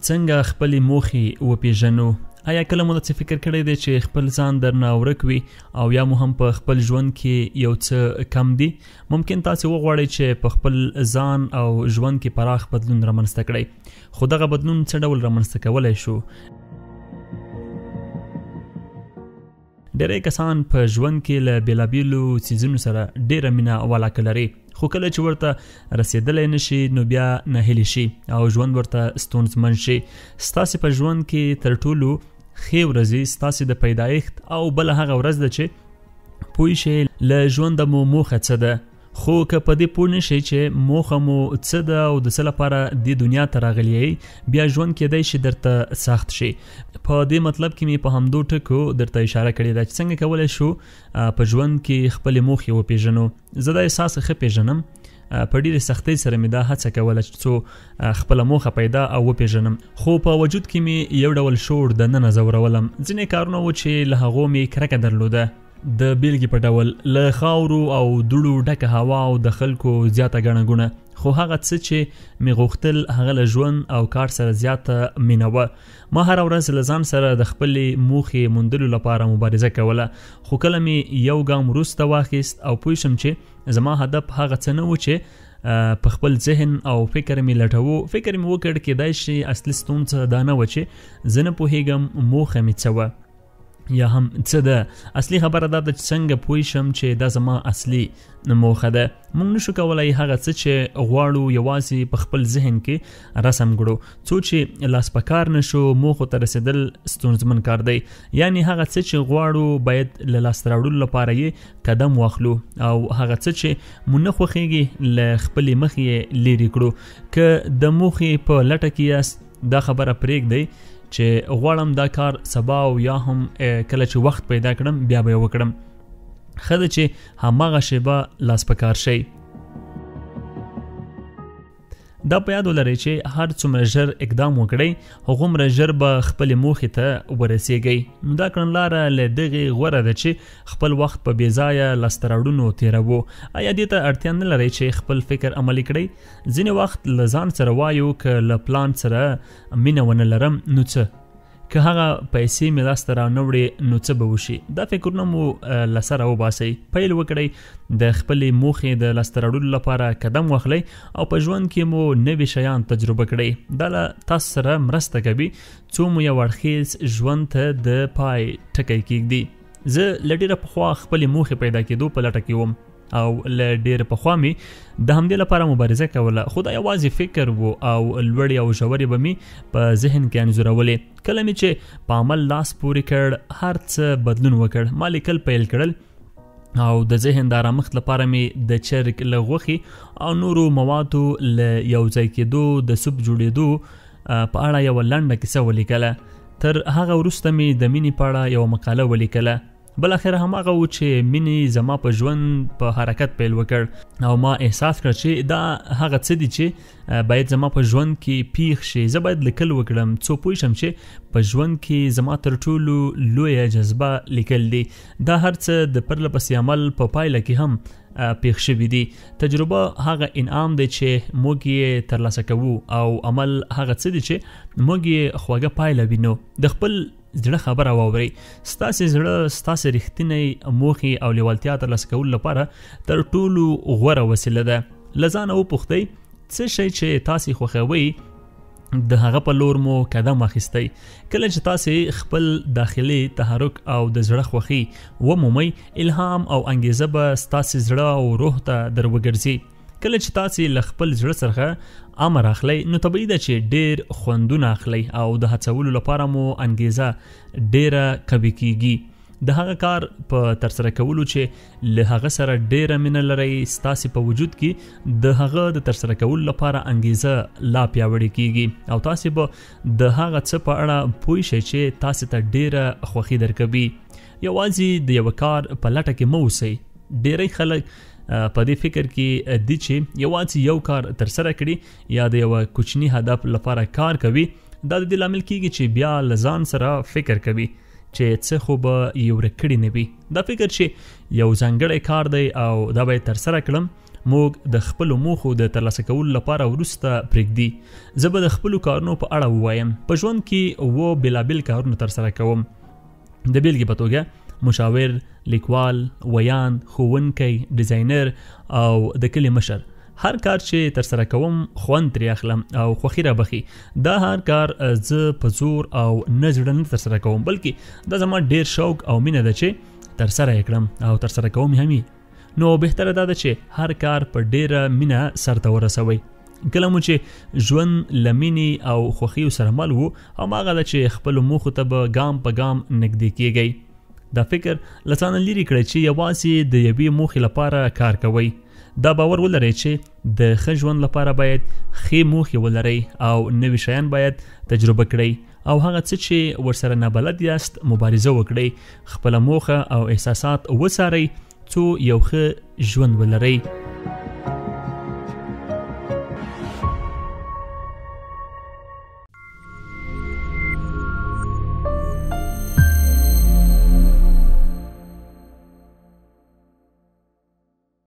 څنګه خپلې موخې وپېژنو؟ آیا کله مو داسې فکر کړی دی چې خپل ځان درنه ورک وي او یا مو هم په خپل ژوند کې یو څه کم دي؟ ممکن تاسې وغواړئ چې په خپل ځان او ژوند کې پراخ بدلون رامنځته کړئ، خو دغه بدلون څه ډول رامنځته کولی شو؟ ډېری کسان په ژوند کې له بېلابېلو څیزونو سره ډېره مینه او علاقه لري، خو کله چې ورته رسېدلی نشي نو بیا ناهیلي شي او ژوند ورته ستونزمن شي. ستاسې په ژوند کې تر ټولو ښې ورځې ستاسې د پیدایښت او بله هغه ورځ ده چې پوه شئ له ژونده مو موخه څه ده. خو که په دې پوه نشئ چې موخه مو څه ده او د څه لپاره دې دنیا ته راغلی یې، بیا ژوند کېدی شي درته سخت شي. په دې مطلب کې مې په همدو ټکو درته اشاره کړې ده چې څنګه کولی شو په ژوند کې خپلې موخې وپېژنو. زه دا احساس ښه پېژنم، په ډېرې سختۍ سره مې دا هڅه کوله چې څو خپله موخه پیدا او وپېژنم، خو په وجود کې مې یو ډول شور دننه ځورولم. ځینې کارونه و چې له هغو مې کرکه درلوده، د بیلګې په ډول له خاورو او دوړو ډکه هوا او د خلکو زیاته ګڼه ګوڼه، خو هغه څه چې مې غوښتل هغه له ژوند او کار سره زیاته مینه وه. ما هره ورځ له ځان سره د خپلې موخې موندلو لپاره مبارزه کوله، خو کله مې یو ګام وروسته واخیست او پوه شم چې زما هدف هغه څه نه و چې په خپل ذهن او فکر مې لټوو. فکر مې وکړ کېدای شي اصلي ستونزه دا نه وه چې زه نه پوهېږم موخه مې څه وه یا هم څه ده. اصلي خبره دا ده چې څنګه پوه شم چې دا زما اصلي موخه ده. موږ نشو کولی هغه څه چې غواړو یوازې په خپل ذهن کې رسم کړو. څو چې لاس په کار نشو موخو ته رسېدل ستونزمن کار دی. یعنی هغه څه چې غواړو باید له لاسته راوړلو لپاره یې قدم واخلو او هغه څه چې مو نه خوښېږي له خپلې مخې یې لرې کړو. که د موخې په لټه کې یاست دا خبره پرېږدئ چې غواړم دا کار سبا او یا هم کله چې وخت پیدا کړم بیا به یې وکړم. ښه ده چې هماغه شیبه لاس په کار شئ. دا په یاد ولرئ چې هر څومره ژر اقدام وکړئ هغومره ژر به خپلې موخې ته ورسیږئ. نو دا کړنلاره له دغې غوره ده چې خپل وخت په بېځایه لاسته راوړنو تېروو. آیا دې ته اړتیا نه لرئ چې خپل فکر عملي کړئ؟ ځینې وخت له ځان سره وایو که له پلان سره مینه ونه لرم نو څه؟ که هغه پیسې مې لاسته رانه نو څه به وشي؟ دا فکرونه مو له سره وباسئ. پیل وکړئ د خپلې موخې د لاسته راوړلو لپاره قدم واخلئ او په ژوند کې مو نوي شیان تجربه کړئ. دا له تاسو سره مرسته کوي څو مو یو اړخیز ژوند ته د پای ټکی کېږدي. زه له ډېره پخوا خپلې موخې پیدا کېدو په لټه کې وم او له ډېر پخوا مې د همدې لپاره مبارزه کوله، خو دا یوازې فکر و او لوړې او ژورې به مې په ذهن کې انځورولې. کله مې چې په عمل لاس پورې کړ هر څه بدلون وکړ. ما لیکل پیل کړل او د ذهن د آرامښت لپاره مې د چرګ له غوښې او نورو موادو له یو ځای کېدو د سوپ جوړېدو په اړه یوه لنډه کیسه ولیکله. تر هغه وروسته مې د مینې په اړه یوه مقاله ولیکله. بالاخره هماغه و چې مینې زما په ژوند په حرکت پیل وکړ او ما احساس کړ چې دا هغه څه دي چې باید زما په ژوند کې پیښ شي. زه باید لیکل وکړم څو پوه شم چې په ژوند کې زما تر ټولو لویه جذبه لیکل دي. دا هر څه د پرله پسې عمل په پایله کې هم پیښ شوي دي. تجربه هغه انعام دی چې موږ یې ترلاسه کوو او عمل هغه څه دي چې موږ یې خوږه پایله وینو. د خپل زړه خبره واورئ. ستاسې زړه ستاسې رښتینی موخې او لیوالتیا ترلاسه کولو لپاره تر ټولو غوره وسیله ده. له ځانه وپوښتئ څه شی چې تاسې خوښوئ د هغه په لور مو قدم اخیستی. کله چې تاسې خپل داخلي تحرک او د زړه خوښي ومومئ الهام او انګیزه به ستاسې زړه او روح ته در وګرځي. کله چې تاسې له خپل زړه څخه امر اخلئ نو طبیعي ده چې ډېر خوندونه اخلئ او د هڅولو لپاره مو انګیزه ډېره قوي کیږي. د هغه کار په ترسره کولو چې له هغه سره ډېره مینه لرئ ستاسې په وجود کې د هغه د ترسره کولو لپاره انګیزه لا پیاوړې کیږي او تاسې به د هغه څه په اړه پوه شئ چې تاسې ته ډېره خوښي درکوي. یوازې د یوه کار په لټه کې مه اوسئ. ډېری خلک په دې فکر کې دي چې یوازې یو کار ترسره کړي یا د یوه کوچني هدف لپاره کار کوي. دا د دې لامل کیږي چې بیا له ځان سره فکر کوي چې څه خو به یې ورک کړي نه وي. دا فکر چې یو ځانګړی کار دی او دا به یې ترسره کړم موږ د خپل موخو د ترلاسه کولو لپاره ورسته پرېږدي. زه به د خپل کارونو په اړه ووایم. په ژوند کې بېلابېل کارونه ترسره کوم. د بیلګې په توګه مشاور، لیکوال، ویان، ښوونکی، ډیزاینر او د کلي مشر. هر کار چې ترسره کوم خوند ترې اخلم او خوښي رابخي. دا هر کار زه په زور او نه زړه نه ترسره کوم، بلکې دا زما ډیر شوق او مینه ده چې ترسره یې کړم او ترسره کوم هم یې. نو بهتره دا ده چې هر کار په ډیره مینه سرته ورسوئ. کله مو چې ژوند له مینې او خوښیو سره مل وو، هماغه ده چې خپلو موخو ته به ګام په ګام نږدې کیږئ. دا فکر له ځانه لرې کړئ چې یوازې د یوې موخې لپاره کار کوئ. دا باور ولرئ چې د ښه ژوند لپاره باید ښې موخې ولرئ او نوي شیان باید تجربه کړئ او هغه څه چې ورسره نابلد یاست مبارزه وکړئ. خپله موخه او احساسات وڅارئ څو یو ښه ژوند ولرئ.